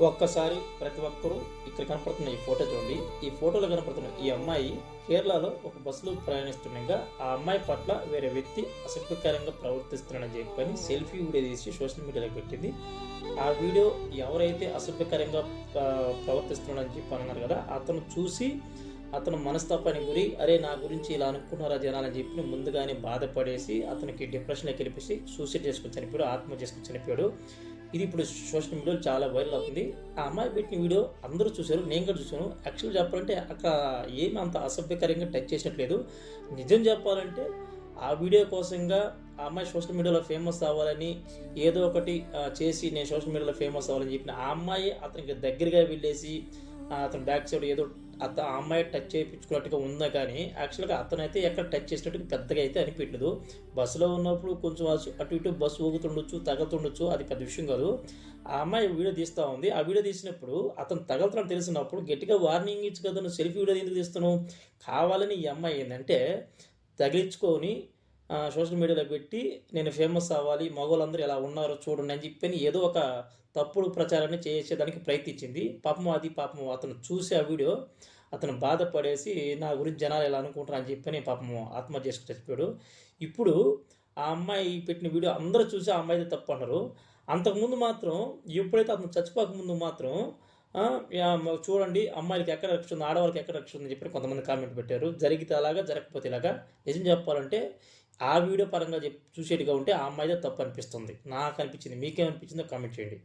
ఒక్కసారి ప్రతి ఒక్కరూ ఇక్కడ కనపడుతున్న ఈ ఫోటో చూడండి. ఈ ఫోటోలో కనపడుతున్న ఈ అమ్మాయి కేరళలో ఒక బస్సులో ప్రయాణిస్తుండగా ఆ అమ్మాయి పట్ల వేరే వ్యక్తి అసభ్యకరంగా ప్రవర్తిస్తున్నాడని చెప్పని సెల్ఫీ వీడియో తీసి సోషల్ మీడియాలో పెట్టింది. ఆ వీడియో ఎవరైతే అసభ్యకరంగా ప్రవర్తిస్తున్నాడని చెప్పి అన్నారు కదా, అతను చూసి అతను మనస్తాపానికి గురి, అరే నా గురించి ఇలా అనుకున్నారా జనాలని చెప్పి ముందుగానే బాధపడేసి అతనికి డిప్రెషన్లోకి వెళ్ళిపోయి సూసైడ్ చేసుకుని చనిపోయాడు, ఆత్మహత్య చేసుకుని చనిపోయాడు. ఇది ఇప్పుడు సోషల్ మీడియాలో చాలా వైరల్ అవుతుంది. ఆ అమ్మాయి పెట్టిన వీడియో అందరూ చూశారు, నేను కూడా చూశాను. యాక్చువల్గా చెప్పాలంటే అక్కడ ఏమి అంత అసభ్యకరంగా టచ్ చేసినట్లేదు. నిజం చెప్పాలంటే ఆ వీడియో కోసంగా ఆ అమ్మాయి సోషల్ మీడియాలో ఫేమస్ అవ్వాలని ఏదో ఒకటి చేసి నేను సోషల్ మీడియాలో ఫేమస్ అవ్వాలని చెప్పిన ఆ అమ్మాయి అతనికి దగ్గరగా వెళ్ళేసి అతను బ్యాక్ సైడ్ ఏదో ఆ అమ్మాయి టచ్ చేయించుకున్నట్టుగా ఉందా, కానీ యాక్చువల్గా అతనైతే ఎక్కడ టచ్ చేసినట్టుగా పెద్దగా అయితే అనిపించలేదు. బస్సులో ఉన్నప్పుడు కొంచెం అటు ఇటు బస్సు ఊగుతుండొచ్చు, తగులుతుండొచ్చు, అది పెద్ద విషయం కాదు. ఆ అమ్మాయి వీడియో తీస్తూ ఉంది. ఆ వీడియో తీసినప్పుడు అతను తగలుతాడని తెలిసినప్పుడు గట్టిగా వార్నింగ్ ఇచ్చు కదా, నువ్వు సెల్ఫీ వీడియో ఎందుకు తీస్తున్నావు, కావాలని ఈ అమ్మాయి ఏంటంటే తగిలించుకొని సోషల్ మీడియాలో పెట్టి నేను ఫేమస్ అవ్వాలి, మగవాళ్ళందరూ ఎలా ఉన్నారో చూడండి అని చెప్పని ఏదో ఒక తప్పుడు ప్రచారాన్ని చేసేదానికి ప్రయత్నించింది. పాపం అతను చూసి ఆ వీడియో అతను బాధపడేసి నా గురించి జనాలు ఎలా అనుకుంటారు అని చెప్పని పాపము ఆత్మహత్య చేసుకుని చచ్చిపోయాడు. ఇప్పుడు ఆ అమ్మాయి పెట్టిన వీడియో అందరూ చూసి ఆ అమ్మాయిది తప్పు అన్నారు. అంతకుముందు మాత్రం ఎప్పుడైతే అతను చచ్చిపోకముందు మాత్రం చూడండి అమ్మాయిలకి ఎక్కడ రక్షణ ఉంది, ఆడవాళ్ళకి ఎక్కడ రక్షణ ఉందని చెప్పి కొంతమంది కామెంట్ పెట్టారు. జరిగితే అలాగా, జరగకపోతే ఇలాగా. నిజం చెప్పాలంటే ఆ వీడియో పరంగా చూసేట్టుగా ఉంటే ఆ అమ్మాయిదే తప్పు అనిపిస్తుంది, నాకు అనిపించింది. మీకేమనిపించిందో కామెంట్ చేయండి.